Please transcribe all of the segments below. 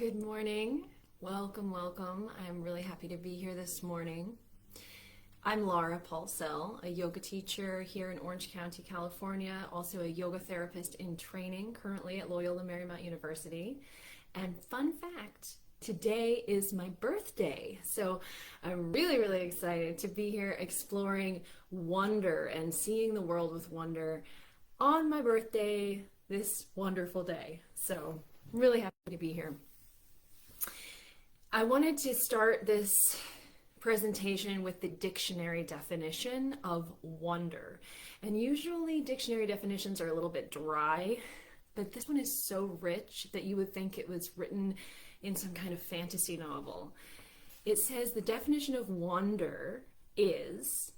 Good morning. Welcome, welcome. I'm really happy to be here this morning. I'm Laura Paulsell, a yoga teacher here in Orange County, California, also a yoga therapist in training currently at Loyola Marymount University. And fun fact, today is my birthday. So I'm really excited to be here exploring wonder and seeing the world with wonder on my birthday, this wonderful day. So really happy to be here. I wanted to start this presentation with the dictionary definition of wonder. And usually dictionary definitions are a little bit dry, but this one is so rich that you would think it was written in some kind of fantasy novel. It says the definition of wonder is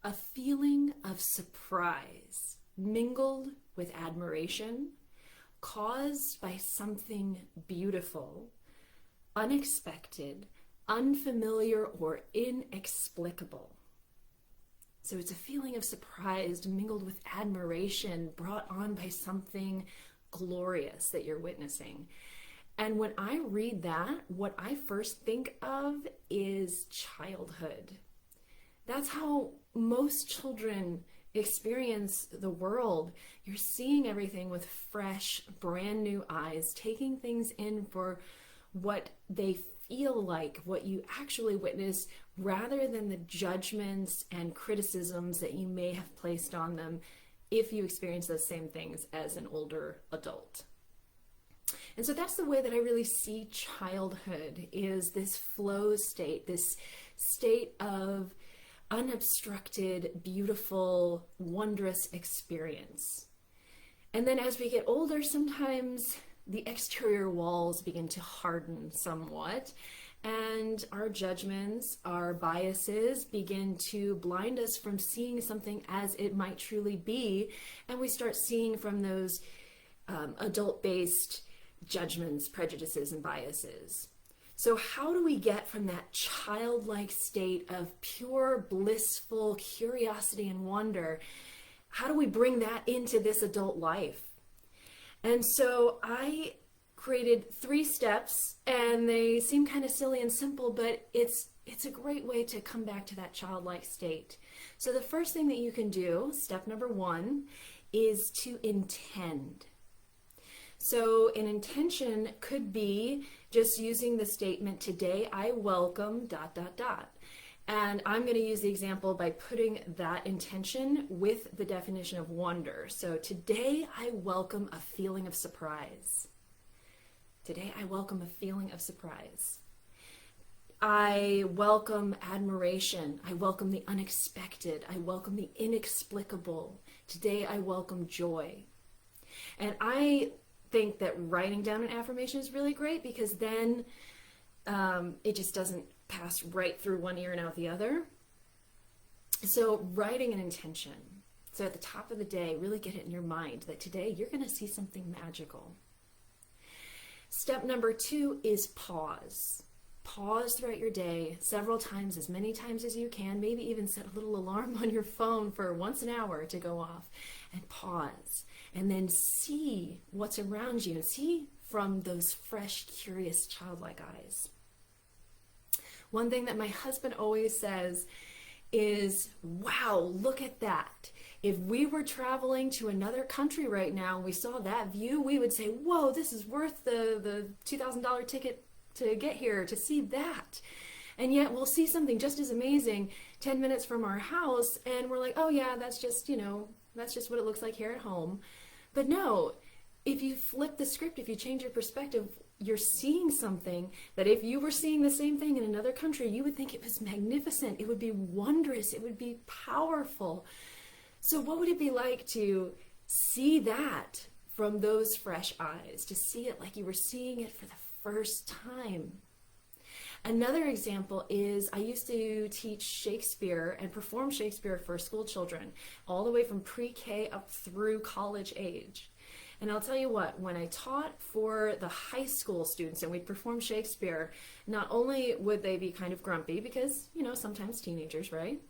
a feeling of surprise mingled with admiration, caused by something beautiful, unexpected, unfamiliar, or inexplicable. So it's a feeling of surprise mingled with admiration brought on by something glorious that you're witnessing. And when I read that, what I first think of is childhood. That's how most children experience the world. You're seeing everything with fresh, brand new eyes, taking things in for what they feel like, what you actually witness, rather than the judgments and criticisms that you may have placed on them if you experience those same things as an older adult. And so that's the way that I really see childhood, is this flow state, this state of unobstructed, beautiful, wondrous experience. And then as we get older, sometimes the exterior walls begin to harden somewhat, and our judgments, our biases begin to blind us from seeing something as it might truly be, and we start seeing from those adult-based judgments, prejudices, and biases. So how do we get from that childlike state of pure, blissful curiosity and wonder, how do we bring that into this adult life? And so I created 3 steps, and they seem kind of silly and simple, but it's a great way to come back to that childlike state. So the first thing that you can do, step number 1, is to intend. So an intention could be just using the statement, today I welcome ... And I'm going to use the example by putting that intention with the definition of wonder. So today I welcome a feeling of surprise. Today I welcome a feeling of surprise. I welcome admiration. I welcome the unexpected. I welcome the inexplicable. Today I welcome joy. And I think that writing down an affirmation is really great, because then it just doesn't pass right through one ear and out the other. So writing an intention. So at the top of the day, really get it in your mind that today you're going to see something magical. Step number 2 is pause. Pause throughout your day several times, as many times as you can. Maybe even set a little alarm on your phone for once an hour to go off, and pause. And then see what's around you, and see from those fresh, curious, childlike eyes. One thing that my husband always says is, wow, look at that. If we were traveling to another country right now and we saw that view, we would say, whoa, this is worth the $2,000 ticket to get here to see that. And yet we'll see something just as amazing 10 minutes from our house, and we're like, oh yeah, that's just what it looks like here at home. But no, if you flip the script, if you change your perspective, you're seeing something that if you were seeing the same thing in another country, you would think it was magnificent, it would be wondrous, it would be powerful. So what would it be like to see that from those fresh eyes, to see it like you were seeing it for the first time? Another example is, I used to teach Shakespeare and perform Shakespeare for school children, all the way from pre-K up through college age. And I'll tell you what, when I taught for the high school students and we'd perform Shakespeare, not only would they be kind of grumpy, because, sometimes teenagers, right?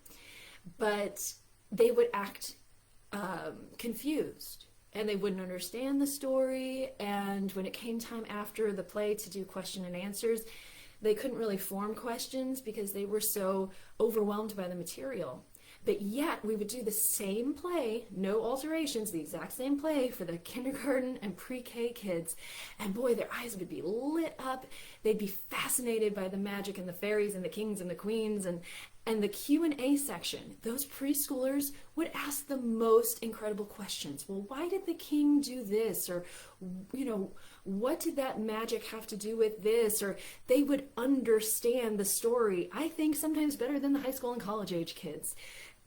But they would act confused. and they wouldn't understand the story. And when it came time after the play to do question and answers, they couldn't really form questions because they were so overwhelmed by the material. But yet we would do the same play, no alterations, the exact same play for the kindergarten and pre-K kids. And boy, their eyes would be lit up. They'd be fascinated by the magic and the fairies and the kings and the queens. And the Q&A section, those preschoolers would ask the most incredible questions. Well, why did the king do this? Or, what did that magic have to do with this? Or they would understand the story, I think, sometimes better than the high school and college age kids.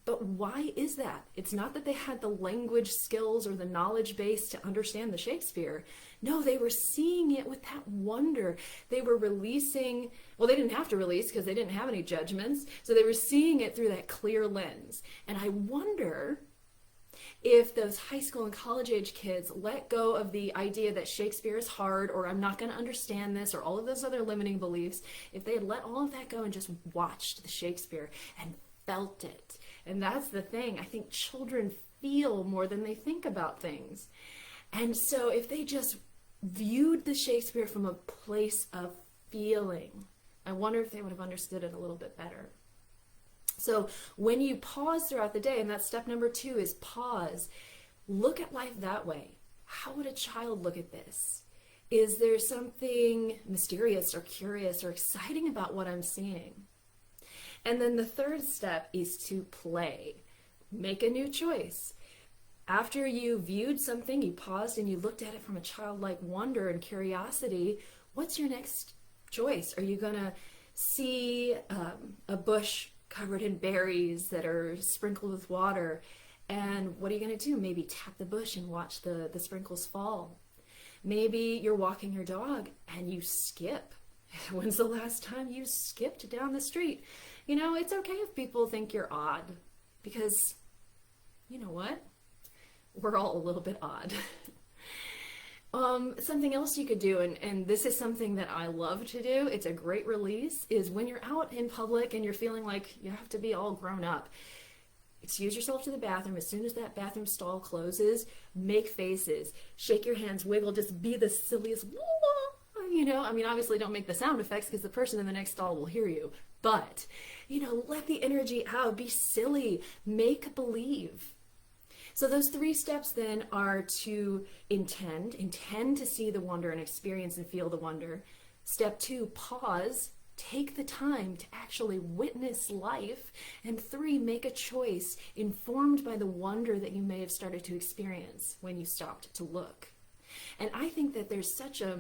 But why is that? It's not that they had the language skills or the knowledge base to understand the Shakespeare. No, they were seeing it with that wonder. They were releasing, well, they didn't have to release because they didn't have any judgments. So they were seeing it through that clear lens. And I wonder if those high school and college age kids let go of the idea that Shakespeare is hard, or I'm not going to understand this, or all of those other limiting beliefs, if they had let all of that go and just watched the Shakespeare and felt it. And that's the thing. I think children feel more than they think about things. And so if they just viewed the Shakespeare from a place of feeling, I wonder if they would have understood it a little bit better. So when you pause throughout the day, and that's step number 2 is pause, look at life that way. How would a child look at this? Is there something mysterious or curious or exciting about what I'm seeing? And then the third step is to play. Make a new choice. After you viewed something, you paused and you looked at it from a childlike wonder and curiosity, what's your next choice? Are you going to see a bush covered in berries that are sprinkled with water? And what are you going to do? Maybe tap the bush and watch the sprinkles fall. Maybe you're walking your dog and you skip. When's the last time you skipped down the street? It's okay if people think you're odd, because you know what? We're all a little bit odd. Something else you could do, and this is something that I love to do, it's a great release, is when you're out in public and you're feeling like you have to be all grown up, excuse yourself to the bathroom. As soon as that bathroom stall closes, make faces, shake your hands, wiggle, just be the silliest, obviously don't make the sound effects because the person in the next stall will hear you. But, let the energy out, be silly, make believe. So those 3 steps then are to intend to see the wonder and experience and feel the wonder. Step 2, pause, take the time to actually witness life. And 3, make a choice informed by the wonder that you may have started to experience when you stopped to look. And I think that there's such a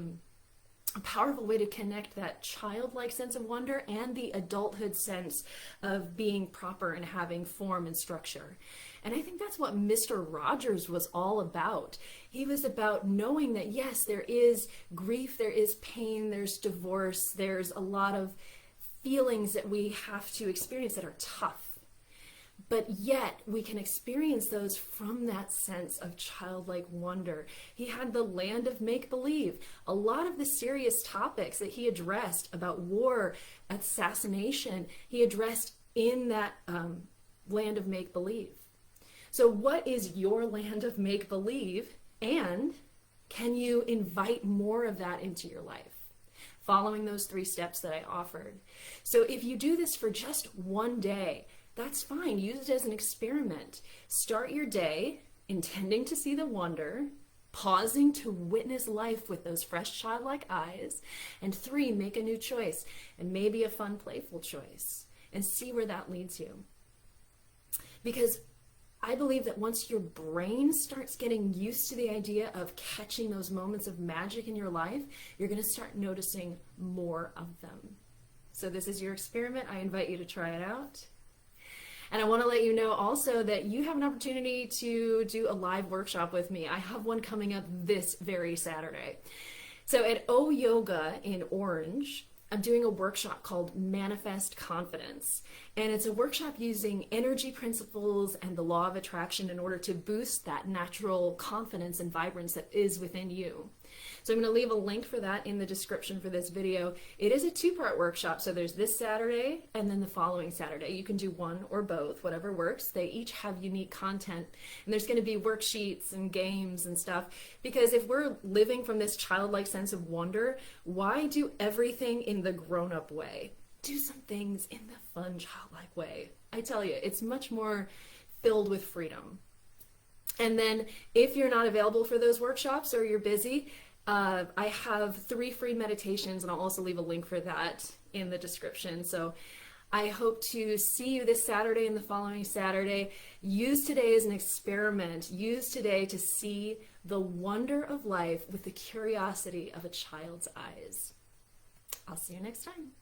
powerful way to connect that childlike sense of wonder and the adulthood sense of being proper and having form and structure. And I think that's what Mr. Rogers was all about. He was about knowing that, yes, there is grief, there is pain, there's divorce, there's a lot of feelings that we have to experience that are tough. But yet we can experience those from that sense of childlike wonder. He had the land of make-believe. A lot of the serious topics that he addressed about war, assassination, he addressed in that land of make-believe. So what is your land of make-believe, and can you invite more of that into your life? Following those 3 steps that I offered. So if you do this for just one day, that's fine. Use it as an experiment. Start your day intending to see the wonder, pausing to witness life with those fresh childlike eyes, and 3, make a new choice, and maybe a fun, playful choice, and see where that leads you. Because I believe that once your brain starts getting used to the idea of catching those moments of magic in your life, you're going to start noticing more of them. So this is your experiment. I invite you to try it out. And I want to let you know also that you have an opportunity to do a live workshop with me. I have one coming up this very Saturday. So at O Yoga in Orange, I'm doing a workshop called Manifest Confidence. And it's a workshop using energy principles and the law of attraction in order to boost that natural confidence and vibrance that is within you. So I'm going to leave a link for that in the description for this video. It is a two-part workshop, so there's this Saturday and then the following Saturday. You can do one or both, whatever works. They each have unique content, and there's going to be worksheets and games and stuff, because if we're living from this childlike sense of wonder, why do everything in the grown-up way? Do some things in the fun, childlike way. I tell you, it's much more filled with freedom. And then if you're not available for those workshops or you're busy, I have 3 free meditations, and I'll also leave a link for that in the description. So I hope to see you this Saturday and the following Saturday. Use today as an experiment. Use today to see the wonder of life with the curiosity of a child's eyes. I'll see you next time.